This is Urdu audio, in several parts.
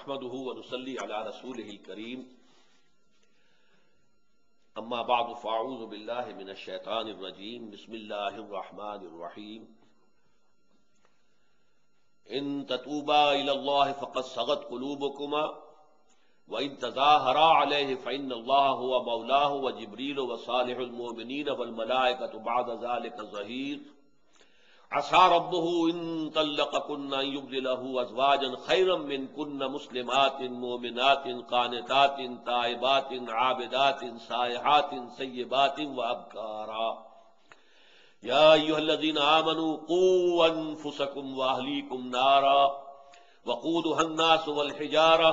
نحمده ونصلي على رسوله الكريم اما بعد فاعوذ بالله من الشيطان الرجيم بسم الله الرحمن الرحيم ان تتوبا الى الله فقد صغت قلوبكما وان تظاهرا عليه فان الله هو مولاه وجبريل وصالح المؤمنين والملائكة بعد ذلك ظهير عسى ربه ان طلقكن ان يبدله ازواجا خيرا منكن مسلمات مؤمنات قانتات تائبات عابدات سائحات سيبات وابكارا يا ايها الذين امنوا قوا انفسكم واهليكم نارا وقودها الناس والحجارة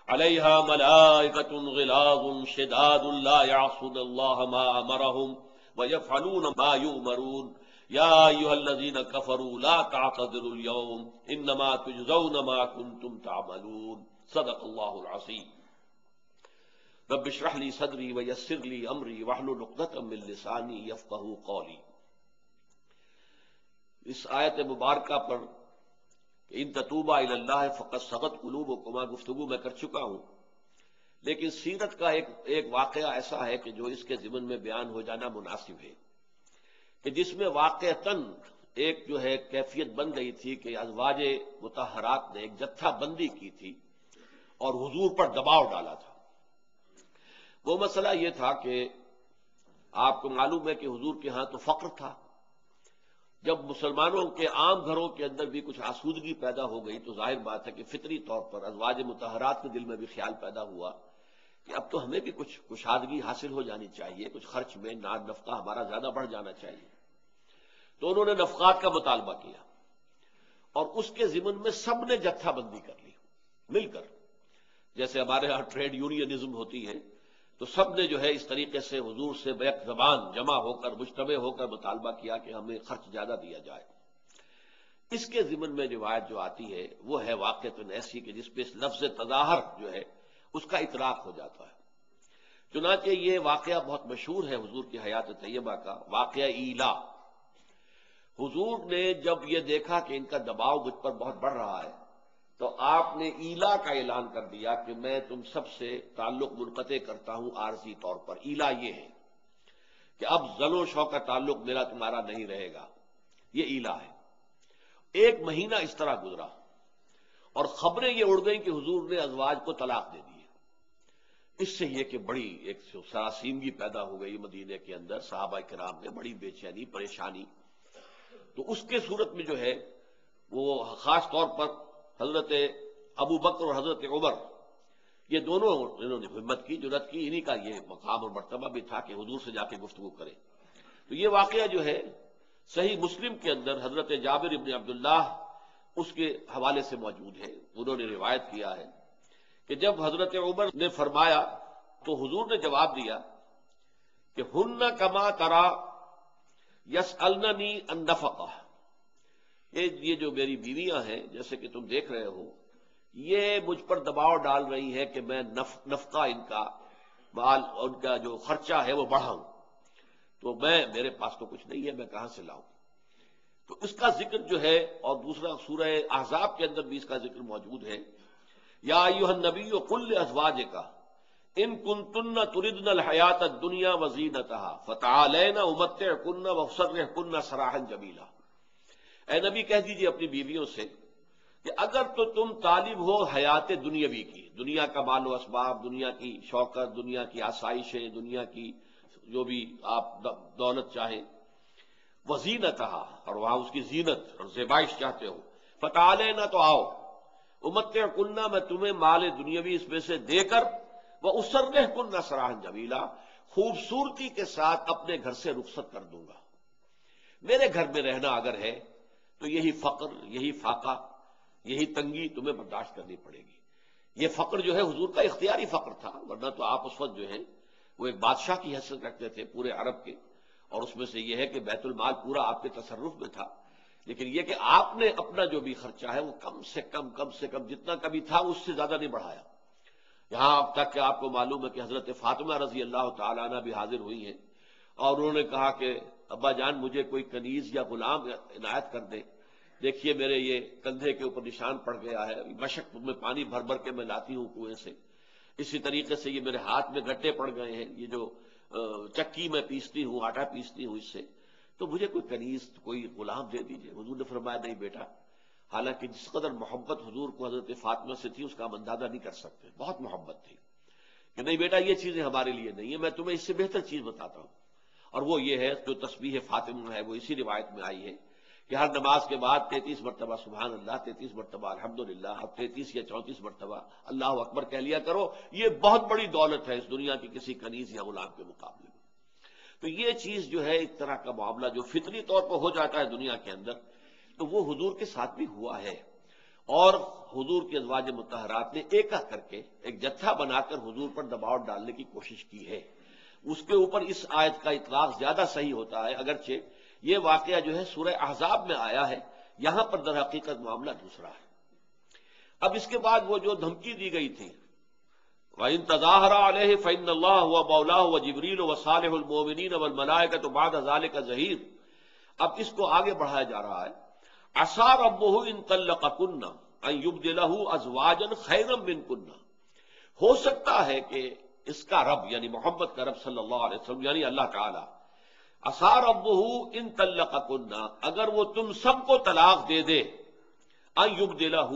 عليها ملائكة غلاظ شداد لا يعصون الله ما امرهم ويفعلون ما يؤمرون یا ایھا الذین کفروا لا تعتذروا اليوم انما تجزون ما کنتم تعملون صدق اللہ العظیم رب اشرح لی صدری ویسر لی امری واحلل عقدۃ من لسانی یفقہوا قولی۔ اس آیت مبارکہ پر ان تتوبا الی اللہ فقد صغت قلوبکما گفتگو میں کر چکا ہوں، لیکن سیرت کا ایک واقعہ ایسا ہے کہ جو اس کے ضمن میں بیان ہو جانا مناسب ہے کہ جس میں واقعتاً ایک جو ہے کیفیت بن گئی تھی کہ ازواج مطہرات نے ایک جتھا بندی کی تھی اور حضور پر دباؤ ڈالا تھا۔ وہ مسئلہ یہ تھا کہ آپ کو معلوم ہے کہ حضور کے ہاں تو فقر تھا، جب مسلمانوں کے عام گھروں کے اندر بھی کچھ آسودگی پیدا ہو گئی تو ظاہر بات ہے کہ فطری طور پر ازواج مطہرات کے دل میں بھی خیال پیدا ہوا کہ اب تو ہمیں بھی کچھ کشادگی حاصل ہو جانی چاہیے، کچھ خرچ میں نفقہ ہمارا زیادہ بڑھ جانا چاہیے۔ تو انہوں نے نفقات کا مطالبہ کیا اور اس کے ضمن میں سب نے جتھا بندی کر لی مل کر، جیسے ہمارے ہاں ٹریڈ یونینزم ہوتی ہے تو سب نے جو ہے اس طریقے سے حضور سے بیک زبان جمع ہو کر مجتمع ہو کر مطالبہ کیا کہ ہمیں خرچ زیادہ دیا جائے۔ اس کے ضمن میں روایت جو آتی ہے وہ ہے واقعتاً ایسی کہ جس پہ اس لفظ تظاہر جو ہے اس کا اطلاق ہو جاتا ہے۔ چنانچہ یہ واقعہ بہت مشہور ہے حضور کی حیات طیبہ کا، واقعہ ایلا۔ حضور نے جب یہ دیکھا کہ ان کا دباؤ مجھ پر بہت بڑھ رہا ہے تو آپ نے ایلا کا اعلان کر دیا کہ میں تم سب سے تعلق منقطع کرتا ہوں عارضی طور پر۔ ایلا یہ ہے کہ اب زن و شو کا تعلق میرا تمہارا نہیں رہے گا، یہ ایلا ہے۔ ایک مہینہ اس طرح گزرا اور خبریں یہ اڑ گئیں کہ حضور نے ازواج کو طلاق دے دی۔ اس سے یہ کہ بڑی ایک سراسیمگی پیدا ہو گئی مدینے کے اندر، صحابہ کرام میں بڑی بے چینی پریشانی۔ تو اس کے صورت میں جو ہے وہ خاص طور پر حضرت ابو بکر اور حضرت عمر یہ دونوں انہوں نے ہمت کی، جرأت کی، انہی کا یہ مقام اور مرتبہ بھی تھا کہ حضور سے جا کے گفتگو کرے۔ تو یہ واقعہ جو ہے صحیح مسلم کے اندر حضرت جابر ابن عبداللہ اس کے حوالے سے موجود ہے، انہوں نے روایت کیا ہے کہ جب حضرت عمر نے فرمایا تو حضور نے جواب دیا کہ ہن کما ترا یسألننی النفقہ، یہ جو میری بیویاں ہیں جیسے کہ تم دیکھ رہے ہو یہ مجھ پر دباؤ ڈال رہی ہے کہ میں نفقہ ان کا مال ان کا جو خرچہ ہے وہ بڑھاؤں، تو میرے پاس تو کچھ نہیں ہے، میں کہاں سے لاؤں؟ تو اس کا ذکر جو ہے، اور دوسرا سورہ احزاب کے اندر بھی اس کا ذکر موجود ہے، یا ایھا النبی قل لازواجک ان کنتن تردن الحیات الدنیا وزینتها فتعالین امتعکن واسرحکن سراحا جمیلا۔ اے نبی کہہ دیجیے اپنی بیویوں سے کہ اگر تو تم طالب ہو حیات دنیاوی کی، دنیا کا مال و اسباب، دنیا کی شوکت، دنیا کی آسائشیں، دنیا کی جو بھی آپ دولت چاہیں، وزینتها اور وہاں اس کی زینت اور زیبائش چاہتے ہو، فتعالین تو آؤ، امتعکن میں تمہیں مال دنیاوی اس میں سے دے کر واسرحکن سراحا جمیلا، خوبصورتی کے ساتھ اپنے گھر سے رخصت کر دوں گا۔ میرے گھر میں رہنا اگر ہے تو یہی فقر، یہی فاقہ، یہی تنگی تمہیں برداشت کرنی پڑے گی۔ یہ فقر جو ہے حضور کا اختیاری فقر تھا، ورنہ تو آپ اس وقت جو ہے وہ ایک بادشاہ کی حیثیت رکھتے تھے پورے عرب کے، اور اس میں سے یہ ہے کہ بیت المال پورا آپ کے تصرف میں تھا، لیکن یہ کہ آپ نے اپنا جو بھی خرچہ ہے وہ کم سے کم جتنا کبھی تھا اس سے زیادہ نہیں بڑھایا۔ یہاں اب تک کہ آپ کو معلوم ہے کہ حضرت فاطمہ رضی اللہ تعالیٰ عنہ بھی حاضر ہوئی ہیں اور انہوں نے کہا کہ ابا جان مجھے کوئی کنیز یا غلام عنایت کر دے دیکھیے میرے یہ کندھے کے اوپر نشان پڑ گیا ہے، مشق میں پانی بھر بھر کے میں لاتی ہوں کنویں سے، اسی طریقے سے یہ میرے ہاتھ میں گڈھے پڑ گئے ہیں، یہ جو چکی میں پیستی ہوں، آٹا پیستی ہوں اس سے، تو مجھے کوئی کنیز، کوئی غلام دے دیجئے۔ حضور نے فرمایا نہیں بیٹا، حالانکہ جس قدر محبت حضور کو حضرت فاطمہ سے تھی اس کا ہم اندازہ نہیں کر سکتے، بہت محبت تھی کہ نہیں بیٹا یہ چیزیں ہمارے لیے نہیں ہیں، میں تمہیں اس سے بہتر چیز بتاتا ہوں، اور وہ یہ ہے جو تسبیح فاطمہ ہے، وہ اسی روایت میں آئی ہے کہ ہر نماز کے بعد 33 مرتبہ سبحان اللہ، 33 مرتبہ الحمدللہ، اب 33 یا 34 مرتبہ اللہ اکبر کہہ لیا کرو، یہ بہت بڑی دولت ہے اس دنیا کی کسی کنیز یا غلام کے مقابلے میں۔ تو یہ چیز جو ہے ایک طرح کا معاملہ جو فطری طور پر ہو جاتا ہے دنیا کے اندر، تو وہ حضور کے ساتھ بھی ہوا ہے، اور حضور کے ازواج مطہرات نے ایکا کر کے ایک جتھا بنا کر حضور پر دباؤ ڈالنے کی کوشش کی ہے۔ اس کے اوپر اس آیت کا اطلاق زیادہ صحیح ہوتا ہے، اگرچہ یہ واقعہ جو ہے سورہ احزاب میں آیا ہے، یہاں پر در حقیقت معاملہ دوسرا ہے۔ اب اس کے بعد وہ جو دھمکی دی گئی تھی، وَإِن تَظَاهَرَ عَلَيْهِ فَإِنَّ اللَّهَ هُوَ مَوْلَاهُ وَجِبْرِيلُ وَصَالِحُ الْمُؤْمِنِينَ وَالْمَلَائِكَةُ بَعْدَ ذَلِكَ ظَهِيرٌ۔ اب اس کو آگے بڑھایا جا رہا ہے، عَسَىٰ رَبُّهُ إِن طَلَّقَكُنَّ أَن يُبْدِلَهُ أَزْوَاجًا خَيْرًا مِّنكُنَّ۔ ہو سکتا ہے کہ اس کا رب یعنی محمد کا رب صلی اللہ علیہ وسلم یعنی اللہ تعالی، عَسَىٰ رَبُّهُ إِن طَلَّقَكُنَّ، اگر وہ تم سب کو طلاق دے دے، أَن يُبْدِلَهُ،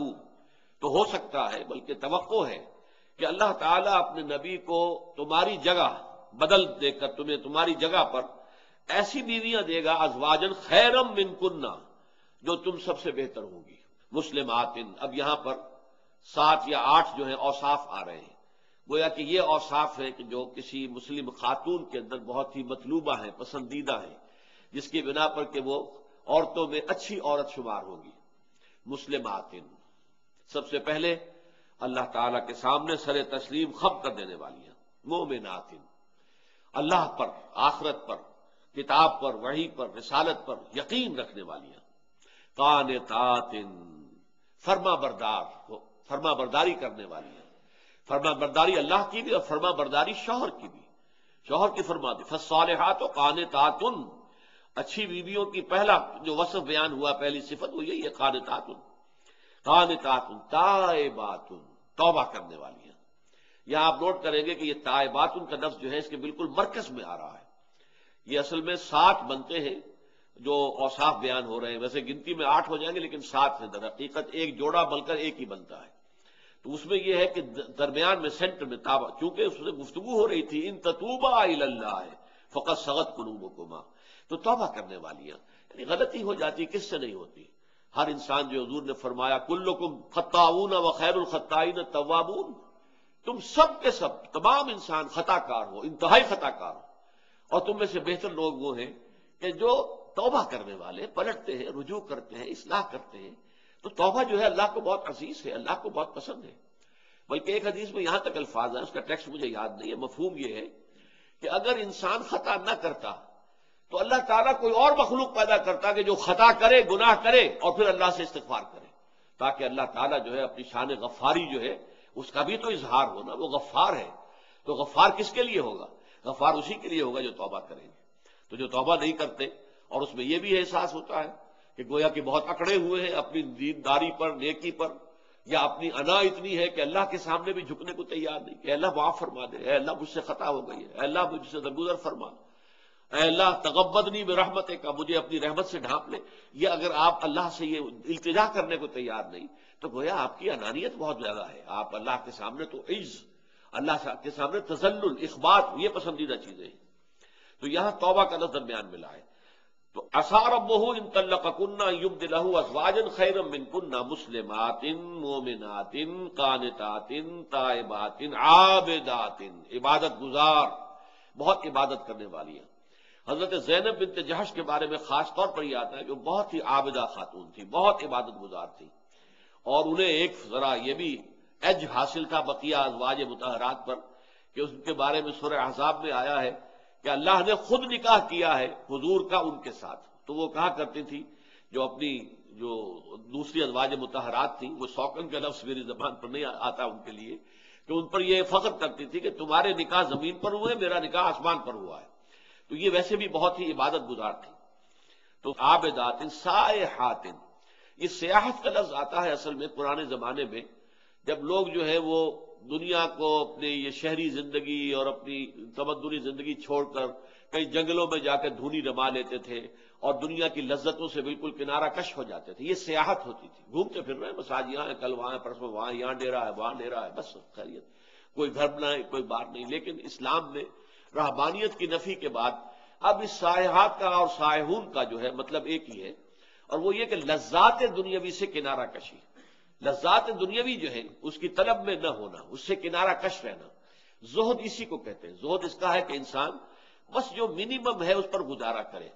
تو ہو سکتا ہے بلکہ توقع ہے کہ اللہ تعالیٰ اپنے نبی کو تمہاری جگہ بدل دے کر تمہیں تمہاری جگہ پر ایسی بیویاں دے گا، ازواجن خیرم منکن، جو تم سب سے بہتر ہوں گی، مسلمات۔ اب یہاں پر 7 یا 8 جو ہیں اوصاف آ رہے ہیں، گویا کہ یہ اوصاف ہیں کہ جو کسی مسلم خاتون کے اندر بہت ہی مطلوبہ ہیں، پسندیدہ ہیں، جس کی بنا پر کہ وہ عورتوں میں اچھی عورت شمار ہوگی۔ مسلمات، سب سے پہلے اللہ تعالیٰ کے سامنے سر تسلیم خم کر دینے والی ہیں۔ مومنات، اللہ پر، آخرت پر، کتاب پر، وحی پر، رسالت پر یقین رکھنے والی ہیں۔ قانتات، فرما بردار، فرما برداری کرنے والی ہیں، فرما برداری اللہ کی بھی اور فرما برداری شوہر کی بھی، شوہر کی فرما دی۔ فالصالحات قانتات، اچھی بیویوں کی پہلا جو وصف بیان ہوا، پہلی صفت وہ یہی ہے، قانتات، قانتات تائبات، توبہ کرنے والی ہیں۔ یہاں آپ نوٹ کریں گے کہ یہ تائبات کا لفظ جو ہے اس کے بالکل مرکز میں آ رہا ہے۔ یہ اصل میں 7 بنتے ہیں جو اوصاف بیان ہو رہے ہیں، ویسے گنتی میں 8 ہو جائیں گے لیکن 7 ہیں، در حقیقت ایک جوڑا بن کر ایک ہی بنتا ہے۔ تو اس میں یہ ہے کہ درمیان میں سینٹر میں تابہ، چونکہ اس میں گفتگو ہو رہی تھی ان تتوبا الی اللہ فقد صغت قلوبکما، تو توبہ کرنے والی ہیں، یعنی غلطی ہو جاتی کس سے نہیں ہوتی؟ ہر انسان، جو حضور نے فرمایا کلکم خطاؤون وخیر الخطائین التوابون، تم سب کے سب تمام انسان خطا کار ہو، انتہائی خطا کار ہو، اور تم میں سے بہتر لوگ وہ ہیں کہ جو توبہ کرنے والے، پلٹتے ہیں، رجوع کرتے ہیں، اصلاح کرتے ہیں۔ تو توبہ جو ہے اللہ کو بہت عزیز ہے، اللہ کو بہت پسند ہے۔ بلکہ ایک حدیث میں یہاں تک الفاظ ہیں، اس کا ٹیکسٹ مجھے یاد نہیں ہے، مفہوم یہ ہے کہ اگر انسان خطا نہ کرتا تو اللہ تعالیٰ کوئی اور مخلوق پیدا کرتا کہ جو خطا کرے، گناہ کرے اور پھر اللہ سے استغفار کرے، تاکہ اللہ تعالیٰ جو ہے اپنی شان غفاری جو ہے اس کا بھی تو اظہار ہونا، وہ غفار ہے۔ تو غفار کس کے لیے ہوگا؟ غفار اسی کے لیے ہوگا جو توبہ کریں گے۔ تو جو توبہ نہیں کرتے، اور اس میں یہ بھی احساس ہوتا ہے کہ گویا کہ بہت اکڑے ہوئے ہیں اپنی دینداری پر، نیکی پر، یا اپنی انا اتنی ہے کہ اللہ کے سامنے بھی جھکنے کو تیار نہیں کہ اے اللہ معاف فرما دے، اے اللہ مجھ سے خطا ہو گئی ہے، اے اللہ مجھ سے درگزر فرما، اے اللہ تغمدنی برحمتک کا، مجھے اپنی رحمت سے ڈھانپ لے۔ یہ اگر آپ اللہ سے یہ التجا کرنے کو تیار نہیں تو گویا آپ کی انانیت بہت زیادہ ہے۔ آپ اللہ کے سامنے تو عز، اللہ کے سامنے تذلل، اخبات، یہ پسندیدہ چیزیں ہیں۔ تو یہاں توبہ کا لفظ درمیان ملا ہے۔ تو عسیٰ ربہ ان طلقکن ان یبدلہ ازواجا خیرا منکن مسلمات مومنات قانتات تائبات عابدات، عبادت گزار، بہت عبادت کرنے والی ہیں۔ حضرت زینب بنت جحش کے بارے میں خاص طور پر یہ آتا ہے کہ وہ بہت ہی عابدہ خاتون تھی، بہت عبادت گزار تھی، اور انہیں ایک ذرا یہ بھی ایج حاصل تھا بقیہ ازواج مطہرات پر کہ اس کے بارے میں سورہ احزاب میں آیا ہے کہ اللہ نے خود نکاح کیا ہے حضور کا ان کے ساتھ۔ تو وہ کہا کرتی تھی، جو اپنی جو دوسری ازواج مطہرات تھیں، وہ سوکن کا لفظ میری زبان پر نہیں آتا ان کے لیے، کہ ان پر یہ فخر کرتی تھی کہ تمہارے نکاح زمین پر ہوئے، میرا نکاح آسمان پر ہوا ہے۔ تو یہ ویسے بھی بہت ہی عبادت گزار تھی۔ تو عابدات سائحات، یہ سیاحت کا لفظ آتا ہے اصل میں پرانے زمانے میں، جب لوگ جو ہے وہ دنیا کو اپنے یہ شہری زندگی اور اپنی تمدنی زندگی چھوڑ کر کئی جنگلوں میں جا کر دھونی رما لیتے تھے اور دنیا کی لذتوں سے بالکل کنارہ کش ہو جاتے تھے، یہ سیاحت ہوتی تھی۔ گھومتے پھر رہے ہیں، بس آج یہاں ہے، کل وہاں ہے، پرسوں وہاں، یہاں ڈیرا ہے، وہاں ڈیرا ہے، بس خیریت، کوئی گھر نہیں، کوئی بات نہیں۔ لیکن اسلام میں رہبانیت کی نفی کے بعد اب اس سیاحت کا اور سائحون کا جو ہے مطلب ایک ہی ہے، اور وہ یہ کہ لذات دنیاوی سے کنارہ کشی، لذات دنیاوی جو ہے اس کی طلب میں نہ ہونا، اس سے کنارہ کش رہنا، زہد اسی کو کہتے ہیں۔ زہد اس کا ہے کہ انسان بس جو منیمم ہے اس پر گزارا کرے،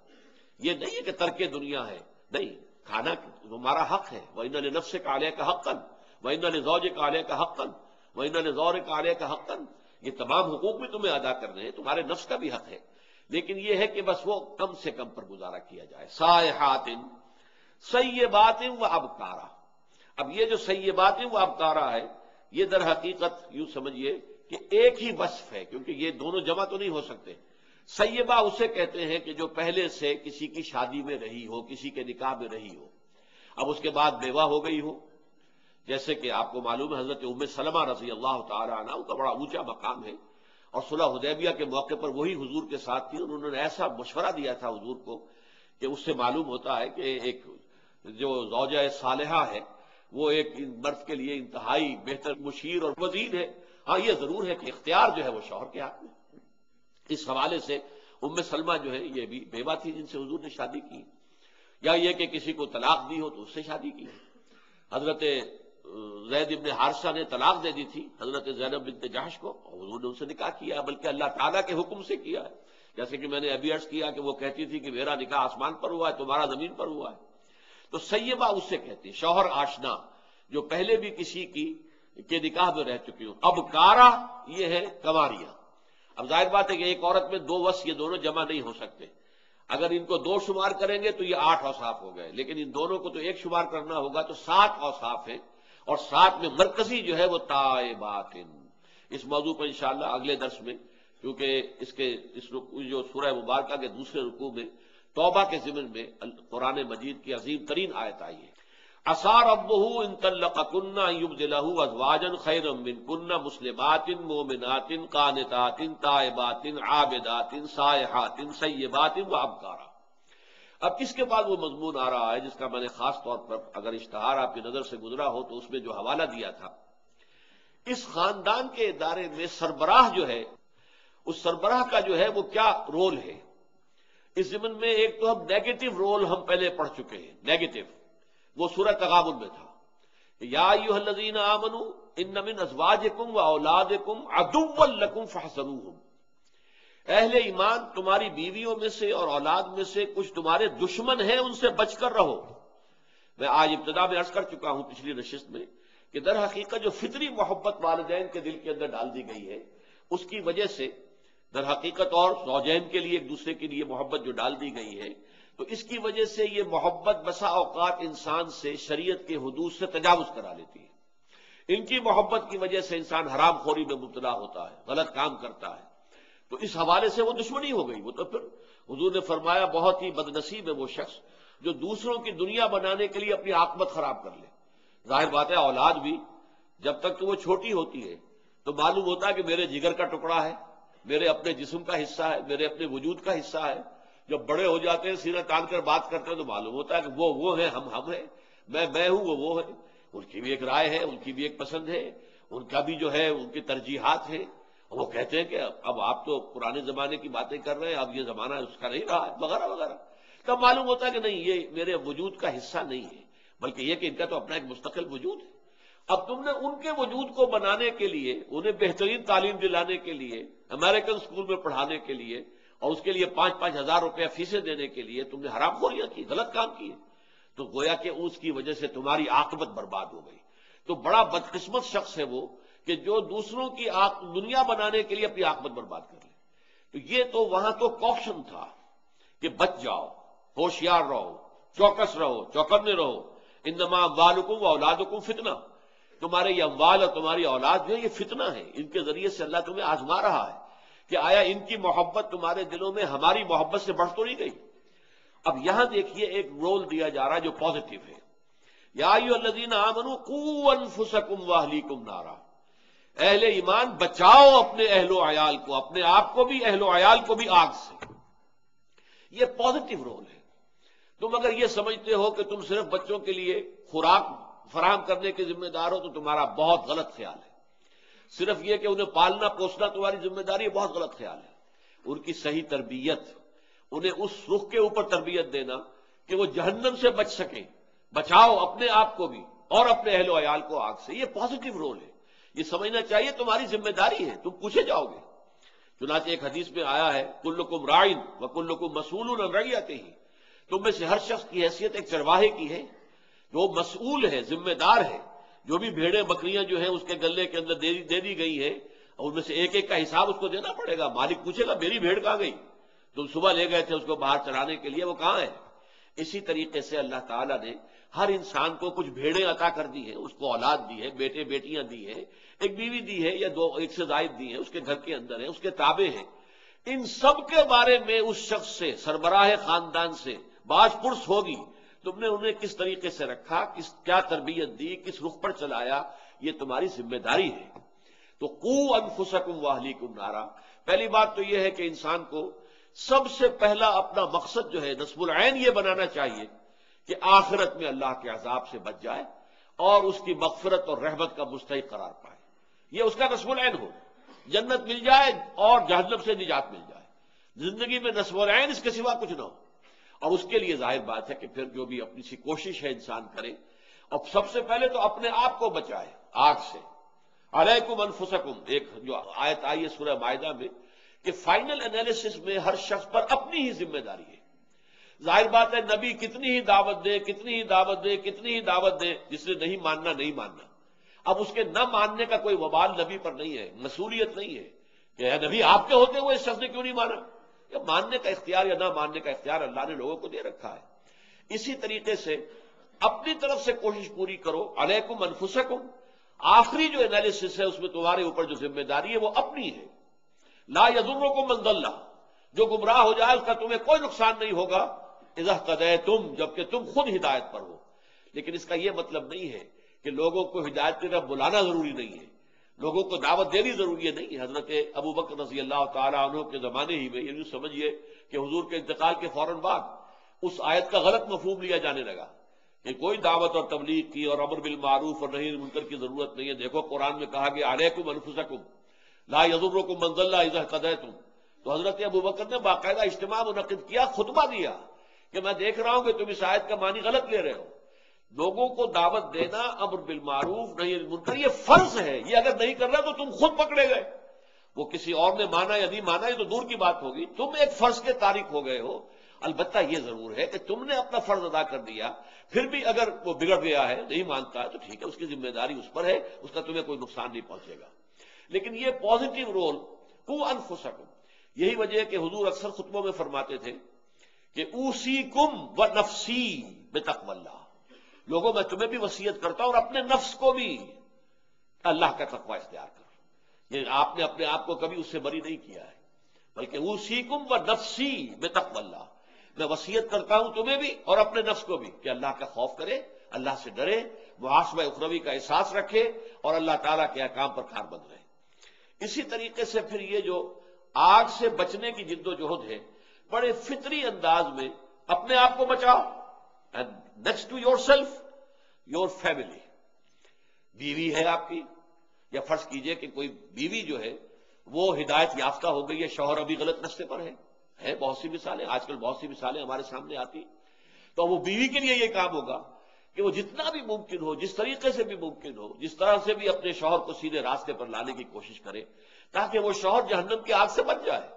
یہ نہیں ہے کہ ترک دنیا ہے، نہیں، کھانا تمہارا حق ہے، وَإِنَّ لِنَفْسِكَ عَلَيْكَ حَقًّا وَإِنَّ لِزَوْجِكَ عَلَيْكَ حَقًّا وَإِنَّ لِزَوْجِكَ عَلَيْكَ حَقًّا، یہ تمام حقوق بھی تمہیں ادا کرنے ہیں، تمہارے نفس کا بھی حق ہے، لیکن یہ ہے کہ بس وہ کم سے کم پر گزارا کیا جائے۔ صائحات سیبات و ابکارا، اب یہ جو سیبات و ابکارا ہے یہ در حقیقت یوں سمجھیے کہ ایک ہی وصف ہے، کیونکہ یہ دونوں جمع تو نہیں ہو سکتے۔ سیبہ اسے کہتے ہیں کہ جو پہلے سے کسی کی شادی میں رہی ہو، کسی کے نکاح میں رہی ہو، اب اس کے بعد بیوہ ہو گئی ہو، جیسے کہ آپ کو معلوم ہے حضرت ام سلمہ رضی اللہ تعالی عنہ، ان کا بڑا اونچا مقام ہے، اور صلح حدیبیہ کے موقع پر وہی حضور کے ساتھ تھی، انہوں نے ایسا مشورہ دیا تھا حضور کو کہ اس سے معلوم ہوتا ہے کہ ایک جو زوجہ صالحہ ہے وہ ایک مرد کے لیے انتہائی بہتر مشیر اور وزیر ہے۔ ہاں یہ ضرور ہے کہ اختیار جو ہے وہ شوہر کے ہاتھ میں۔ اس حوالے سے ام سلمہ جو ہے یہ بھی بیوہ تھی جن سے حضور نے شادی کی، یا یہ کہ کسی کو طلاق دی ہو تو اس سے شادی کی۔ حضرت زید ابن حارثہ نے طلاق دے دی تھی حضرت زینب بنت جحش کو، اور حضور نے ان سے نکاح کیا، بلکہ اللہ تعالیٰ کے حکم سے کیا ہے، جیسے کہ میں نے ابھی عرض کیا کہ وہ کہتی تھی کہ میرا نکاح آسمان پر ہوا ہے، تمہارا زمین پر ہوا ہے۔ تو سیبہ اس سے کہتے ہیں شوہر آشنا، جو پہلے بھی کسی کے نکاح میں رہ چکی ہوں۔ اب کارا یہ ہے کنواریاں۔ اب ظاہر بات ہے کہ ایک عورت میں دو وصف یہ دونوں جمع نہیں ہو سکتے، اگر ان کو دو شمار کریں گے تو یہ 8 اوصاف ہو گئے، لیکن ان دونوں کو تو ایک شمار کرنا ہوگا تو 7 اوصاف ہیں، اور 7 میں مرکزی جو ہے وہ تائبات۔ اس موضوع پر انشاءاللہ اگلے درس میں، کیونکہ اس جو سورہ مبارکہ کے دوسرے رکوع میں توبہ کے ضمن میں قرآن مجید کی عظیم ترین آیت آئی ہے، عسیٰ ربہ ان طلقکن ان یبدلہ ازواجا خیرا منکن مسلمات مؤمنات قانتات تائبات عابدات سائحات سیبات و ابکارا۔ اب اس کے بعد وہ مضمون آ رہا ہے جس کا میں نے خاص طور پر اگر اشتہار آپ کی نظر سے گزرا ہو تو اس میں جو حوالہ دیا تھا، اس خاندان کے ادارے میں سربراہ جو ہے، اس سربراہ کا جو ہے وہ کیا رول ہے۔ اس ضمن میں ایک تو ہم نیگیٹو رول ہم پہلے پڑھ چکے ہیں، نیگیٹو، وہ سورہ تغابن میں تھا، یا ایھا الذین آمنوا ان من ازواجکم و اولادکم عدوا لکم فاحذروہم، اہل ایمان تمہاری بیویوں میں سے اور اولاد میں سے کچھ تمہارے دشمن ہیں، ان سے بچ کر رہو۔ میں آج ابتدا میں عرض کر چکا ہوں پچھلی نشست میں کہ در حقیقت جو فطری محبت والدین کے دل کے اندر ڈال دی گئی ہے، اس کی وجہ سے در حقیقت، اور زوجین کے لیے ایک دوسرے کے لیے محبت جو ڈال دی گئی ہے، تو اس کی وجہ سے یہ محبت بسا اوقات انسان سے شریعت کے حدود سے تجاوز کرا لیتی ہے۔ ان کی محبت کی وجہ سے انسان حرام خوری میں مبتلا ہوتا ہے، غلط کام کرتا ہے، تو اس حوالے سے وہ دشمنی ہو گئی۔ وہ تو پھر حضور نے فرمایا بہت ہی بد نصیب ہے وہ شخص جو دوسروں کی دنیا بنانے کے لیے اپنی عاقبت خراب کر لے۔ ظاہر بات ہے اولاد بھی جب تک تو وہ چھوٹی ہوتی ہے تو معلوم ہوتا ہے کہ میرے جگر کا ٹکڑا ہے، میرے اپنے جسم کا حصہ ہے، میرے اپنے وجود کا حصہ ہے۔ جب بڑے ہو جاتے ہیں سینہ تان کر بات کرتے ہیں تو معلوم ہوتا ہے کہ وہ ہیں، ہم ہیں، میں ہوں، وہ ہے۔ ان کی بھی ایک رائے ہے، ان کی بھی ایک پسند ہے، ان کا بھی جو ہے ان کی ترجیحات ہیں۔ وہ کہتے ہیں کہ اب آپ تو پرانے زمانے کی باتیں کر رہے ہیں، اب یہ زمانہ اس کا نہیں رہا ہے، وغیرہ وغیرہ۔ تب معلوم ہوتا ہے کہ نہیں، یہ میرے وجود کا حصہ نہیں ہے، بلکہ یہ کہ ان کا تو اپنا ایک مستقل وجود ہے۔ اب تم نے ان کے وجود کو بنانے کے لیے، انہیں بہترین تعلیم دلانے کے لیے، امریکن اسکول میں پڑھانے کے لیے، اور اس کے لیے 5-5 ہزار روپیہ فیسیں دینے کے لیے تم نے حرام خوریاں کی، غلط کام کیے، تو گویا کہ اس کی وجہ سے تمہاری عاقبت برباد ہو گئی۔ تو بڑا بدقسمت شخص ہے وہ کہ جو دوسروں کی دنیا بنانے کے لیے اپنی عاقبت برباد کر لے۔ تو یہ تو وہاں تو کوشن تھا کہ بچ جاؤ، ہوشیار رہو، چوکس رہو، چوکنے رہو۔ انما اموالکم و اولادکم فتنہ، تمہارے یہ اموال اور تمہاری اولاد جو ہے یہ فتنہ ہے، ان کے ذریعے سے اللہ تمہیں آزما رہا ہے کہ آیا ان کی محبت تمہارے دلوں میں ہماری محبت سے بڑھ تو نہیں گئی۔ اب یہاں دیکھیے ایک رول دیا جا رہا ہے جو پازیٹو ہے، یا ایھا الذین آمنوا قوا انفسکم واہلیکم نارا، اہل ایمان بچاؤ اپنے اہل و عیال کو، اپنے آپ کو بھی اہل و عیال کو بھی آگ سے۔ یہ پازیٹو رول ہے۔ تم اگر یہ سمجھتے ہو کہ تم صرف بچوں کے لیے خوراک فراہم کرنے کے ذمہ دار ہو تو تمہارا بہت غلط خیال ہے۔ صرف یہ کہ انہیں پالنا پوسنا تمہاری ذمہ داری ہے، بہت غلط خیال ہے۔ ان کی صحیح تربیت، انہیں اس رخ کے اوپر تربیت دینا کہ وہ جہنم سے بچ سکیں، بچاؤ اپنے آپ کو بھی اور اپنے اہل و عیال کو آگ سے، یہ پازیٹو رول ہے۔ یہ سمجھنا چاہیے تمہاری ذمہ داری ہے، تم پوچھے جاؤ گے۔ چنانچہ ایک حدیث میں آیا ہے کلکم راعٍ وکلکم مسئول عن رعیتہ، تم میں سے ہر شخص کی حیثیت ایک چرواہے کی ہے، جو مسئول ہے، ذمہ دار ہے۔ جو بھی بھیڑیں بکریاں جو ہیں اس کے گلے کے اندر دے دی گئی ہیں، اور ان میں سے ایک ایک کا حساب اس کو دینا پڑے گا۔ مالک پوچھے گا میری بھیڑ کہاں گئی، تم صبح لے گئے تھے اس کو باہر چرانے کے لیے، وہ کہاں ہے؟ اسی طریقے سے اللہ تعالیٰ نے ہر انسان کو کچھ بھیڑیں عطا کر دی ہیں، اس کو اولاد دی ہے، بیٹے بیٹیاں دی ہیں، ایک بیوی دی ہے یا دو، ایک سے زائد دی ہیں، اس کے گھر کے اندر ہیں، اس کے تابع ہیں۔ ان سب کے بارے میں اس شخص سے، سربراہ خاندان سے باز پرس ہوگی، تم نے انہیں کس طریقے سے رکھا، کیا تربیت دی، کس رخ پر چلایا، یہ تمہاری ذمہ داری ہے۔ تو قوا انفسکم واہلیکم نارا، پہلی بات تو یہ ہے کہ انسان کو سب سے پہلا اپنا مقصد جو ہے نصب العین یہ بنانا چاہیے کہ آخرت میں اللہ کے عذاب سے بچ جائے اور اس کی مغفرت اور رحمت کا مستحق قرار پائے، یہ اس کا نصب العین ہو، جنت مل جائے اور جہنم سے نجات مل جائے، زندگی میں نصب العین اس کے سوا کچھ نہ ہو۔ اور اس کے لیے ظاہر بات ہے کہ پھر جو بھی اپنی سی کوشش ہے انسان کرے، اور سب سے پہلے تو اپنے آپ کو بچائے آگ سے۔ علیکم انفسکم، ایک جو آیت آئی ہے سورہ مائدہ میں کہ فائنل انالیسس میں ہر شخص پر اپنی ہی ذمہ داری ہے۔ ظاہر بات ہے نبی کتنی ہی دعوت دے، کتنی ہی دعوت دے، کتنی ہی دعوت دے، جس نے نہیں ماننا نہیں ماننا۔ اب اس کے نہ ماننے کا کوئی وبال نبی پر نہیں ہے، مسئولیت نہیں ہے کہ اے نبی آپ کے ہوتے ہوئے اس شخص نے کیوں نہیں مانا۔ یا ماننے کا اختیار یا نہ ماننے کا اختیار اللہ نے لوگوں کو دے رکھا ہے۔ اسی طریقے سے اپنی طرف سے کوشش پوری کرو، علیکم انفسکم، آخری جو انالیسس ہے اس میں تمہارے اوپر جو ذمہ داری ہے وہ اپنی ہے۔ لا یضرکم من ضل، جو گمراہ ہو جائے اس کا تمہیں کوئی نقصان نہیں ہوگا، اذا اہتدیتم، جبکہ تم خود ہدایت پر ہو۔ لیکن اس کا یہ مطلب نہیں ہے کہ لوگوں کو ہدایت کی طرف بلانا ضروری نہیں ہے، لوگوں کو دعوت دینی ضروری نہیں ہے۔ حضرت ابو بکر رضی اللہ تعالیٰ عنہ کے زمانے ہی میں یہ سمجھیے کہ حضور کے انتقال کے فوراً بعد اس آیت کا غلط مفہوم لیا جانے لگا کہ کوئی دعوت اور تبلیغ کی اور امر بالمعروف اور نہی عن المنکر کی ضرورت نہیں ہے۔ دیکھو قرآن میں کہا گیا علیکم انفسکم لا یضرکم من ضل اذا اہتدیتم۔ تو حضرت ابو بکر نے باقاعدہ اجتماع منعقد کیا، خطبہ دیا کہ میں دیکھ رہا ہوں کہ تم اس آیت کا معنی غلط لے رہے ہو، لوگوں کو دعوت دینا، امر بالمعروف نہی عن المنکر یہ فرض ہے، یہ اگر نہیں کر رہا تو تم خود پکڑے گئے۔ وہ کسی اور نے مانا یا نہیں مانا یہ تو دور کی بات ہوگی، تم ایک فرض کے تارک ہو گئے ہو۔ البتہ یہ ضرور ہے کہ تم نے اپنا فرض ادا کر دیا، پھر بھی اگر وہ بگڑ گیا ہے، نہیں مانتا ہے تو ٹھیک ہے، اس کی ذمہ داری اس پر ہے، اس کا تمہیں کوئی نقصان نہیں پہنچے گا۔ لیکن یہ پازیٹو رول قوا انفسکم، یہی وجہ ہے کہ حضور اکثر خطبوں میں فرماتے تھے کہ اوصیکم ونفسی بتقوی اللہ، لوگوں میں تمہیں بھی وصیت کرتا ہوں اور اپنے نفس کو بھی اللہ کا تقوی اختیار کرو۔ یہ آپ نے اپنے آپ کو کبھی اس سے بری نہیں کیا ہے، بلکہ اوصیکم ونفسی بتقوی اللہ، میں وصیت کرتا ہوں تمہیں بھی اور اپنے نفس کو بھی کہ اللہ کا خوف کرے، اللہ سے ڈرے، محاسبہ اخروی کا احساس رکھے اور اللہ تعالیٰ کے احکام پر کاربند رہے۔ اسی طریقے سے پھر یہ جو آگ سے بچنے کی جد و جہد ہے، بڑے فطری انداز میں اپنے آپ کو بچاؤ، and next to yourself your family. بیوی ہے آپ کی، یا فرض کیجئے کہ کوئی بیوی جو ہے وہ ہدایت یافتہ ہو گئی ہے، شوہر ابھی غلط راستے پر ہے بہت سی مثالیں، آج کل بہت سی مثالیں ہمارے سامنے آتی، تو وہ بیوی کے لیے یہ کام ہوگا کہ وہ جتنا بھی ممکن ہو، جس طریقے سے بھی ممکن ہو، جس طرح سے بھی اپنے شوہر کو سیدھے راستے پر لانے کی کوشش کرے تاکہ وہ شوہر جہنم کی آگ سے بچ جائے۔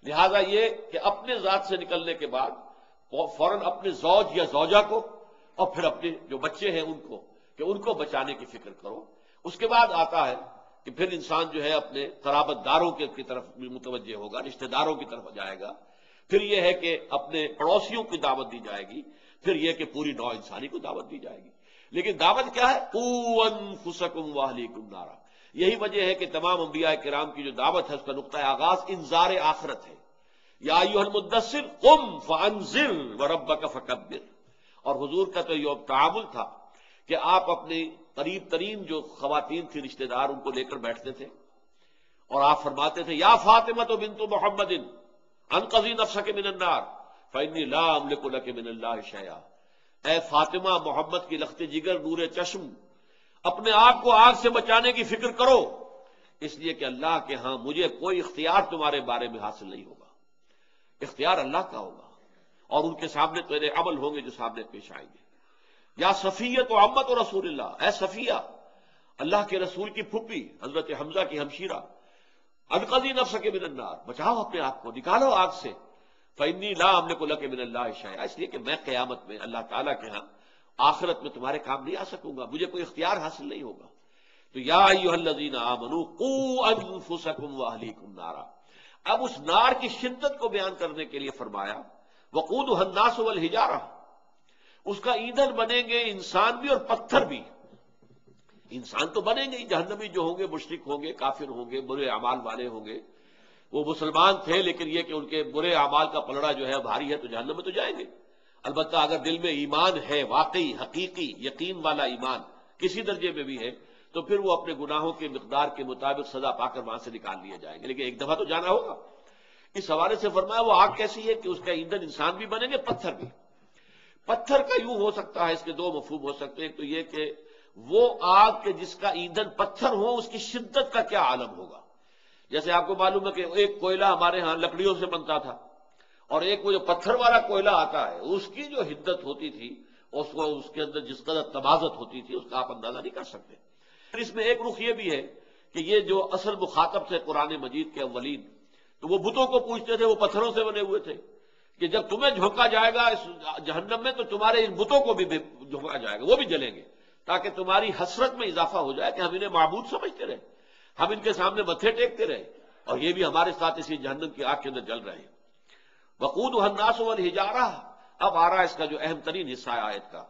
لہذا یہ کہ اپنے ذات سے نکلنے کے بعد فوراً اپنے زوج یا زوجہ کو اور پھر اپنے جو بچے ہیں ان کو بچانے کی فکر کرو۔ اس کے بعد آتا ہے کہ پھر انسان جو ہے اپنے قرابت داروں کی طرف بھی متوجہ ہوگا، رشتہ داروں کی طرف جائے گا، پھر یہ ہے کہ اپنے پڑوسیوں کی دعوت دی جائے گی، پھر یہ کہ پوری نوع انسانی کو دعوت دی جائے گی۔ لیکن دعوت کیا ہے؟ قوا انفسکم واہلیکم نارا۔ یہی وجہ ہے کہ تمام انبیاء کرام کی جو دعوت ہے اس کا نقطہ آغاز انذار آخرت ہے۔ یا ایھا المدثر قم فانذر وربک فکبر۔ اور حضور کا تو یہ تعامل تھا کہ آپ اپنی قریب ترین جو خواتین تھی رشتہ دار ان کو لے کر بیٹھتے تھے اور آپ فرماتے تھے یا فاطمہ تو بنت محمد انقذی نفسک من النار فإنی لا املک لک من اللہ شیئا، اے فاطمہ محمد کی لخت جگر نور چشم، اپنے آپ کو آگ سے بچانے کی فکر کرو، اس لیے کہ اللہ کے ہاں مجھے کوئی اختیار تمہارے بارے میں حاصل نہیں ہوگا، اختیار اللہ کا ہوگا اور ان کے سامنے تیرے عمل ہوں گے جو سامنے پیش آئیں گے۔ یا صفیہ تو امت و رسول اللہ، اے صفیہ اللہ کے رسول کی پھپھی حضرت حمزہ کی ہمشیرہ، انقذی نفسک من النار، بچاؤ اپنے آپ کو، نکالو آگ سے، فإنی لا املک لک من اللہ شیئا، اس لیے کہ میں قیامت میں اللہ تعالیٰ کے ہاں آخرت میں تمہارے کام نہیں آ سکوں گا، مجھے کوئی اختیار حاصل نہیں ہوگا۔ تو یا ایھا الذین آمنوا قوا انفسکم واہلیکم نارا، اب اس نار کی شدت کو بیان کرنے کے لیے فرمایا وقودھا الناس والحجارہ، اس کا ایندھن بنیں گے انسان بھی اور پتھر بھی۔ انسان تو بنیں گے ہی، جہنمی جو ہوں گے مشرک ہوں گے، کافر ہوں گے، برے اعمال والے ہوں گے، وہ مسلمان تھے لیکن یہ کہ ان کے برے اعمال کا پلڑا جو ہے بھاری ہے تو جہنم میں تو جائیں گے۔ البتہ اگر دل میں ایمان ہے، واقعی حقیقی یقین والا ایمان کسی درجے میں بھی ہے، تو پھر وہ اپنے گناہوں کے مقدار کے مطابق سزا پا کر وہاں سے نکال لیے جائیں گے، لیکن ایک دفعہ تو جانا ہوگا۔ اس حوالے سے فرمایا وہ آگ کیسی ہے کہ اس کا ایندھن انسان بھی بنیں گے، پتھر بھی۔ پتھر کا یوں ہو سکتا ہے، اس کے دو مفہوم ہو سکتے ہیں، ایک تو یہ کہ وہ آگ کے جس کا ایندھن پتھر ہو اس کی شدت کا کیا عالم ہوگا۔ جیسے آپ کو معلوم ہے کہ ایک کوئلہ ہمارے ہاں لکڑیوں سے بنتا تھا اور ایک وہ جو پتھر والا کوئلہ آتا ہے اس کی جو حدت ہوتی تھی، اس کے اندر جس قدر تمازت ہوتی تھی اس کا آپ اندازہ نہیں کر سکتے۔ پھر اس میں ایک رخ یہ بھی ہے کہ یہ جو اصل مخاطب تھے قرآن مجید کے اولین، تو وہ بتوں کو پوچھتے تھے، وہ پتھروں سے بنے ہوئے تھے کہ جب تمہیں جھونکا جائے گا اس جہنم میں تو تمہارے ان بتوں کو بھی جھونکا جائے گا، وہ بھی جلیں گے، تاکہ تمہاری حسرت میں اضافہ ہو جائے کہ ہم انہیں معبود سمجھتے رہے، ہم ان کے سامنے متھے ٹیکتے رہے اور یہ بھی ہمارے ساتھ اسی جہنم کی آگ کے اندر جل رہے ہیں۔ وقودھا الناس والحجارہ، اب آ رہا ہے اس کا جو اہم ترین حصہ ہے آیت کا،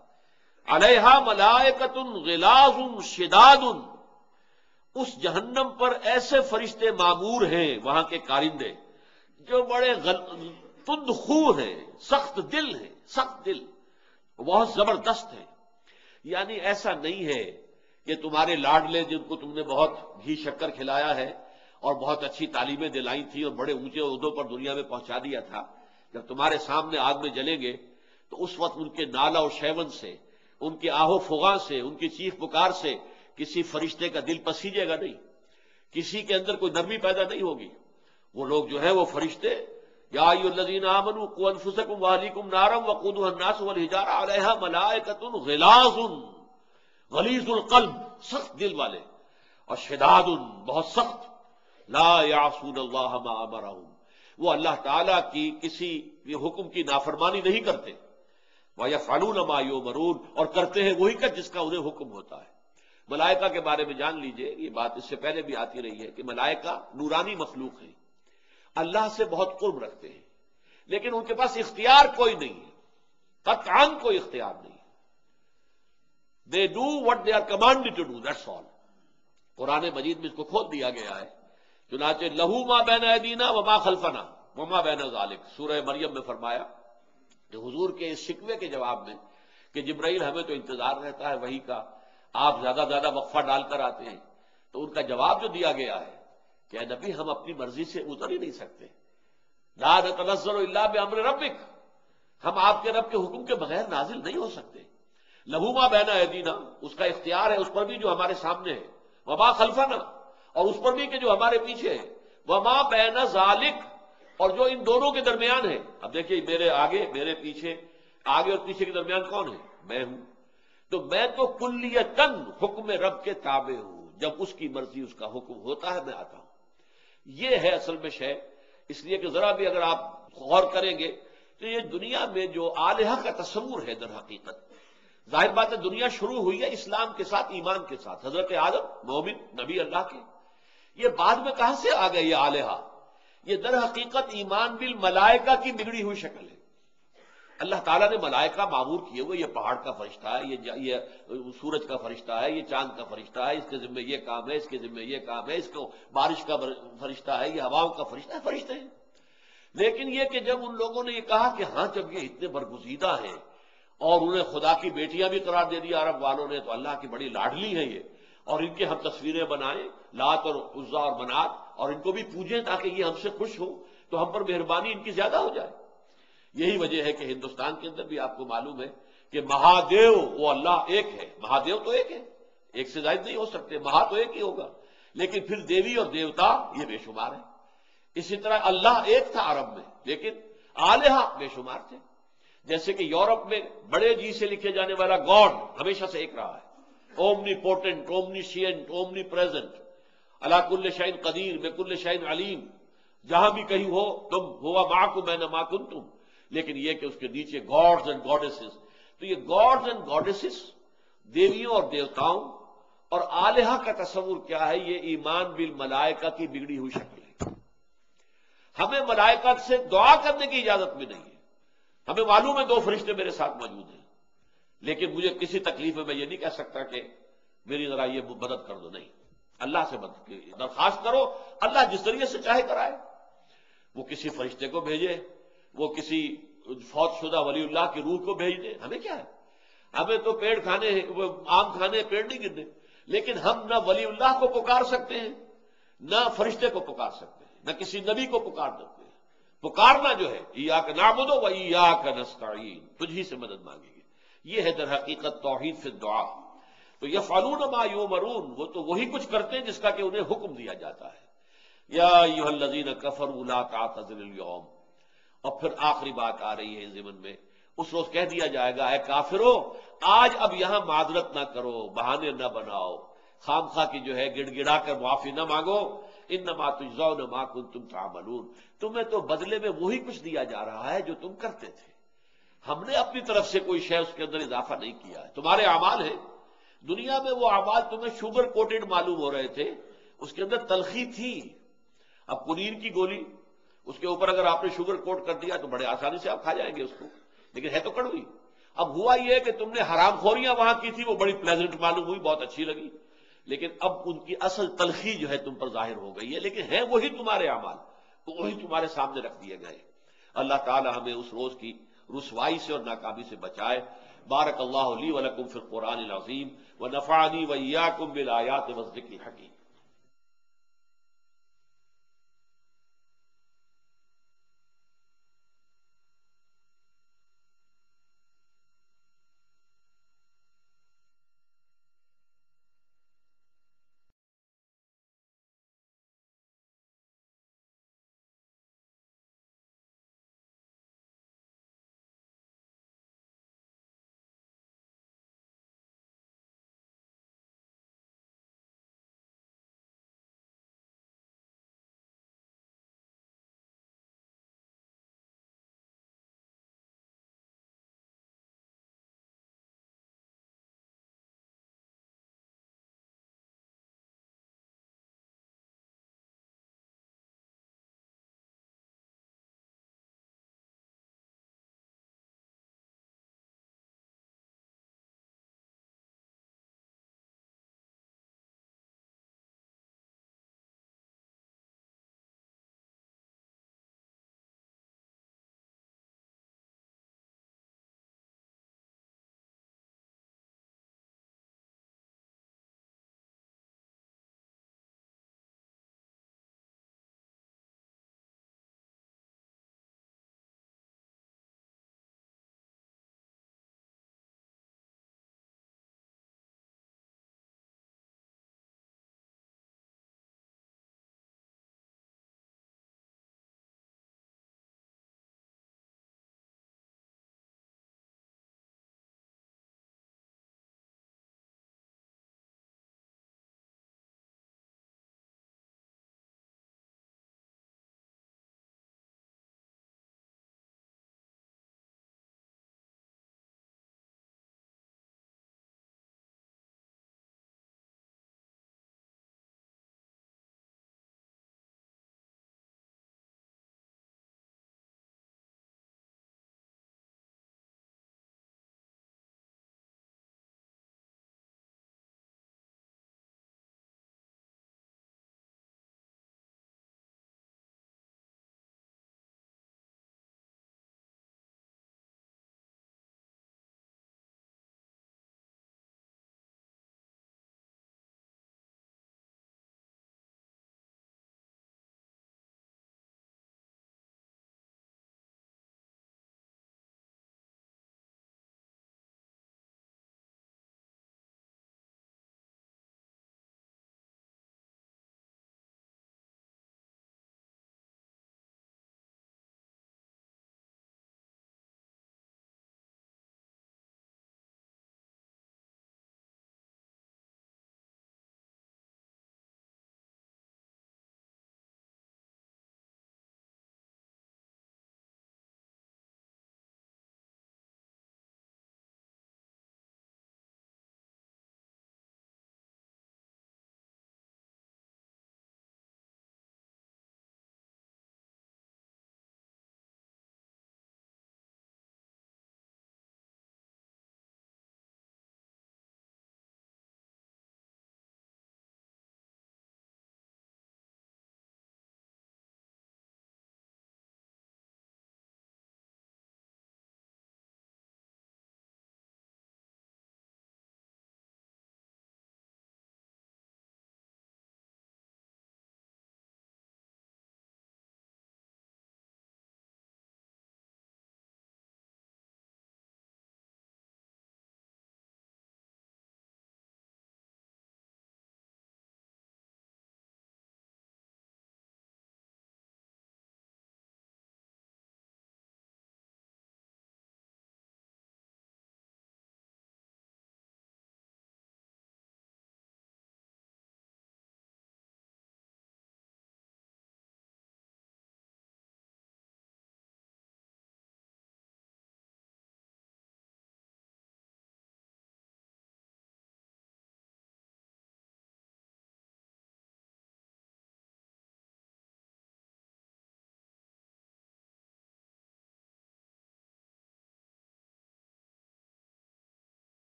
علیہا ملائکۃ غلاظ شداد، اس جہنم پر ایسے فرشتے معمور ہیں وہاں کے کارندے جو بڑے تند خو ہیں، سخت دل ہیں، سخت دل، بہت زبردست ہیں۔ یعنی ایسا نہیں ہے کہ تمہارے لاڈلے جن کو تم نے بہت گھی شکر کھلایا ہے اور بہت اچھی تعلیمیں دلائی تھی اور بڑے اونچے عہدوں پر دنیا میں پہنچا دیا تھا، جب تمہارے سامنے آگ میں جلیں گے تو اس وقت ان کے نالہ و شیون سے، ان کی آہ و فغاں سے، ان کی چیخ پکار سے کسی فرشتے کا دل پسیجے گا نہیں، کسی کے اندر کوئی نرمی پیدا نہیں ہوگی۔ وہ لوگ جو ہے وہ فرشتے، یا ایھا الذین آمنوا قوا انفسکم واہلیکم نارا وقودھا الناس والحجارہ علیہا ملائکۃ غلاظ، غلیظ القلب، سخت دل والے، اور شداد، بہت سخت، لا یعصون اللہ ما امرہم، وہ اللہ تعالیٰ کی کسی حکم کی نافرمانی نہیں کرتے، ویفعلون ما یؤمرون، اور کرتے ہیں وہی کا جس کا انہیں حکم ہوتا ہے۔ ملائکہ کے بارے میں جان لیجئے، یہ بات اس سے پہلے بھی آتی رہی ہے کہ ملائکہ نورانی مخلوق ہیں، اللہ سے بہت قرب رکھتے ہیں، لیکن ان کے پاس اختیار کوئی نہیں ہے، قطعاً کوئی اختیار نہیں۔ They do what they are commanded to do, that's all۔ قرآن مجید میں اس کو کھول دیا گیا ہے، چنانچہ لہو ما بین ایدینا وما خلفنا وما بین ذالک، سورہ مریم میں فرمایا کہ حضور کے اس شکوے کے جواب میں کہ جبرائیل ہمیں تو انتظار رہتا ہے وحی کا، آپ زیادہ زیادہ وقفہ ڈال کر آتے ہیں، تو ان کا جواب جو دیا گیا ہے کہ اے نبی ہم اپنی مرضی سے اتر ہی نہیں سکتے، لا نتنزل الا بامر ربک، ہم آپ کے رب کے حکم کے بغیر نازل نہیں ہو سکتے۔ لہو ما بین ایدینا، اس کا اختیار ہے اس پر بھی جو ہمارے سامنے ہے، وما خلفنا، اور اس پر بھی کہ جو ہمارے پیچھے ہے، وما بین ذالک، اور جو ان دونوں کے درمیان ہے۔ اب دیکھیے میرے آگے میرے پیچھے، آگے اور پیچھے کے درمیان کون ہے؟ میں ہوں، تو میں تو کلیتاً حکم رب کے تابع ہوں، جب اس کی مرضی اس کا حکم ہوتا ہے میں آتا ہوں۔ یہ ہے اصل میں شے، اس لیے کہ ذرا بھی اگر آپ غور کریں گے تو یہ دنیا میں جو الہہ کا تصور ہے در حقیقت، ظاہر بات ہے دنیا شروع ہوئی ہے اسلام کے ساتھ، ایمان کے ساتھ، حضرت آدم مومن نبی اللہ کے، یہ بعد میں کہاں سے آ گئے یہ الہہ؟ یہ در حقیقت ایمان بالملائکہ کی بگڑی ہوئی شکل ہے۔ اللہ تعالیٰ نے ملائکہ معمور کیے ہوئے، یہ پہاڑ کا فرشتہ ہے، یہ سورج کا فرشتہ ہے، یہ چاند کا فرشتہ ہے، اس کے ذمہ یہ کام ہے، اس کے ذمہ یہ کام ہے، اس کو بارش کا فرشتہ ہے، یہ ہواؤں کا فرشتہ ہے، فرشتے ہیں۔ لیکن یہ کہ جب ان لوگوں نے یہ کہا کہ ہاں جب یہ اتنے برگزیدہ ہیں اور انہیں خدا کی بیٹیاں بھی قرار دے دیا عرب والوں نے، تو اللہ کی بڑی لاڈلی ہیں یہ، اور ان کے ہم تصویریں بنائیں لات اور عزا اور منات، اور ان کو بھی پوجیں تاکہ یہ ہم سے خوش ہو، تو ہم پر مہربانی ان کی زیادہ ہو جائے۔ یہی وجہ ہے کہ ہندوستان کے اندر بھی آپ کو معلوم ہے کہ مہادیو وہ اللہ ایک ہے، مہادیو تو ایک ہے، ایک سے زائد نہیں ہو سکتے، مہا تو ایک ہی ہوگا، لیکن پھر دیوی اور دیوتا یہ بے شمار ہیں۔ اسی طرح اللہ ایک تھا عرب میں، لیکن آلہہ بے شمار تھے۔ جیسے کہ یورپ میں بڑے جی سے لکھے جانے والا گاڈ ہمیشہ سے ایک رہا ہے، omnipotent, omniscient, omnipresent, علی کل شیء قدیر، بکل شیء علیم، جہاں بھی کہیں ہو تم ہوا معکم اینما کنتم۔ لیکن یہ کہ اس کے نیچے گاڈز اینڈ گاڈیسز، تو یہ گاڈز اینڈ گاڈیسز، دیویوں اور دیوتاؤں اور آلہہ کا تصور کیا ہے؟ یہ ایمان بالملائکہ کی بگڑی ہوئی شکل ہے۔ ہمیں ملائکہ سے دعا کرنے کی اجازت بھی نہیں ہے۔ ہمیں معلوم ہے 2 فرشتے میرے ساتھ موجود ہیں، لیکن مجھے کسی تکلیف میں یہ نہیں کہہ سکتا کہ میری ذرا یہ مدد کر دو، نہیں، اللہ سے مدد کی درخواست کرو، اللہ جس ذریعے سے چاہے کرائے۔ وہ کسی فرشتے کو بھیجے، وہ کسی فوت شدہ ولی اللہ کی روح کو بھیج دے، ہمیں کیا ہے؟ ہمیں تو پیڑ کھانے ہیں، وہ آم کھانے ہیں، پیڑ نہیں گرنے، لیکن ہم نہ ولی اللہ کو پکار سکتے ہیں، نہ فرشتے کو پکار سکتے ہیں، نہ کسی نبی کو پکار سکتے ہیں۔ پکارنا جو ہے ایاک نعبد و ایاک نستعین، تجھ ہی سے مدد مانگیں گے، یہ ہے در حقیقت توحید فی الدعا۔ تو یفعلون ما یؤمرون، وہ تو وہی کچھ کرتے ہیں جس کا کہ انہیں حکم دیا جاتا ہے۔ یا ایھا الذین کفروا لا تعتذروا اليوم، اور پھر آخری بات آ رہی ہے ضمن میں، اس روز کہہ دیا جائے گا اے کافرو، آج اب یہاں معذرت نہ کرو، بہانے نہ بناؤ، خام خواہ کی جو ہے گڑ گڑا کر معافی نہ مانگو، انما تجزون ما کنتم تعملون، تمہیں تو بدلے میں وہی کچھ دیا جا رہا ہے جو تم کرتے تھے، ہم نے اپنی طرف سے کوئی شے اس کے اندر اضافہ نہیں کیا ہے، تمہارے اعمال ہیں۔ دنیا میں وہ اعمال تمہیں شوگر کوٹڈ معلوم ہو رہے تھے، اس کے اندر تلخی تھی۔ اب کنیر کی گولی، اس کے اوپر اگر آپ نے شوگر کوٹ کر دیا تو بڑے آسانی سے آپ کھا جائیں گے اس کو، لیکن ہے تو کڑوی۔ اب ہوا یہ کہ تم نے حرام خوریاں وہاں کی تھی، وہ بڑی پلیزنٹ معلوم ہوئی، بہت اچھی لگی، لیکن اب ان کی اصل تلخی جو ہے تم پر ظاہر ہو گئی ہے، لیکن ہے وہی تمہارے اعمال، تو وہی تمہارے سامنے رکھ دیے گئے۔ اللہ تعالی ہمیں اس روز کی رسوائی سے اور ناکامی سے بچائے۔ بارک اللہ لی ولکم فی القرآن العظیم ونفعنی وإیاکم بالآیات والذکر الحکیم۔